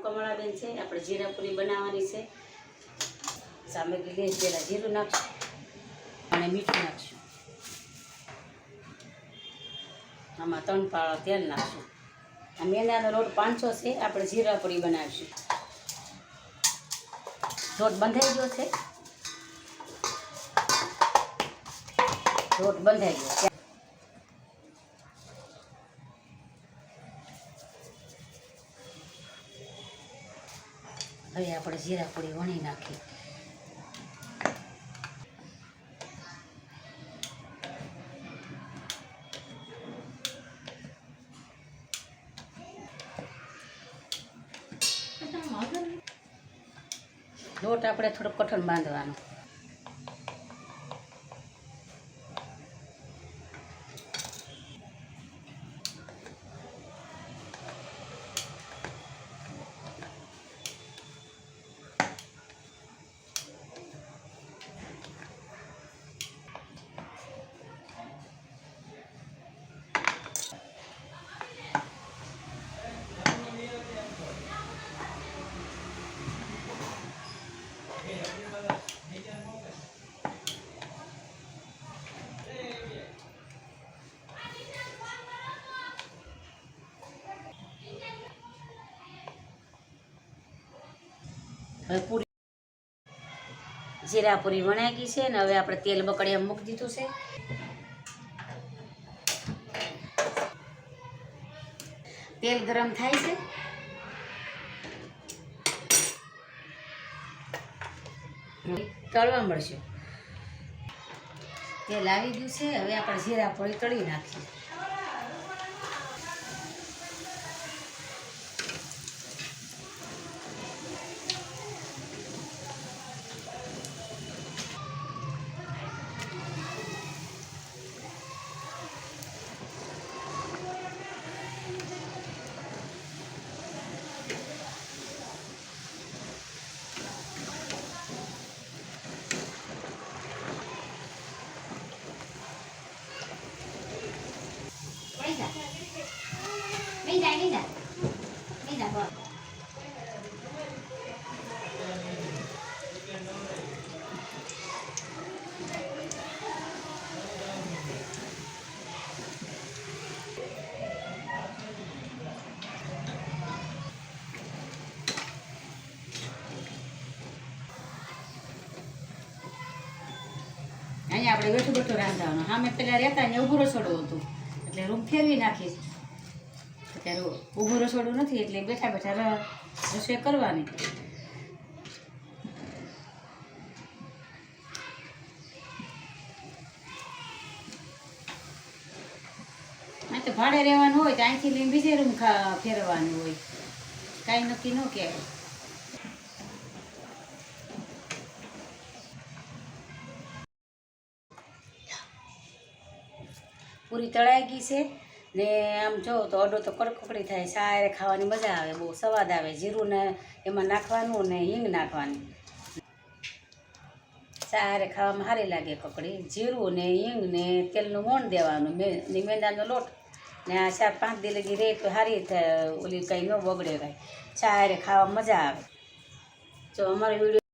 કમળાબેન છે, આપણે જીરાપુરી બનાવવાની છે। સામગ્રી લઈ પહેલાં જીરું નાખશું અને મીઠું નાખશું। આમાં 3 પાળા તેલ નાખશું। આ મેંદાનો લોટ 500 છે, આપણે જીરાપુરી બનાવીશું। લોટ બંધાઈ ગયો છે, લોટ બંધાઈ ગયો। હવે આપણે જીરાપુરી વણી નાખીએ। લોટ આપણે થોડો કઠણ બાંધવાનો। હવે પૂરી જીરાપુરી વણાઈ ગઈ છે ને હવે આપણે તેલ બકડિયા મૂકી દીધું છે। તેલ ગરમ થાય છે, તળવા મળશે। તેલ આવી ગયું છે, હવે આપણે જીરાપુરી તળી નાખીએ। અહીંયા આપણે બેઠું બેઠું રાંધવાનું। સામે પેલા રહેતા ને ઊભું રસોડું હતું એટલે રૂમ ફેરવી નાખીશ। અત્યારે ઊભું રસોડું નથી એટલે બેઠા બેઠા રસોઈ કરવાની। આ તો ભાડે રહેવાનું હોય તો અહીંથી લઈને બીજે રૂમ ફેરવાનું હોય, કાંઈ નક્કી ન કહેવાય। પૂરી તળાઈ ગઈ છે ને આમ જો તો અડો તો કડકડી થાય, સારે ખાવાની મજા આવે, બહુ સ્વાદ આવે। જીરું ને એમાં નાખવાનું ને હિંગ નાખવાની, સારે ખાવામાં સારી લાગે કકડી। જીરું ને હિંગ ને તેલનું મોણ દેવાનું ને મેંદાનો લોટ ને આ 4-5 દી લગી રહે તો સારી ઓલી કંઈ ન બગડે, કાંઈ સારે ખાવા મજા આવે। જો અમારો વિડીયો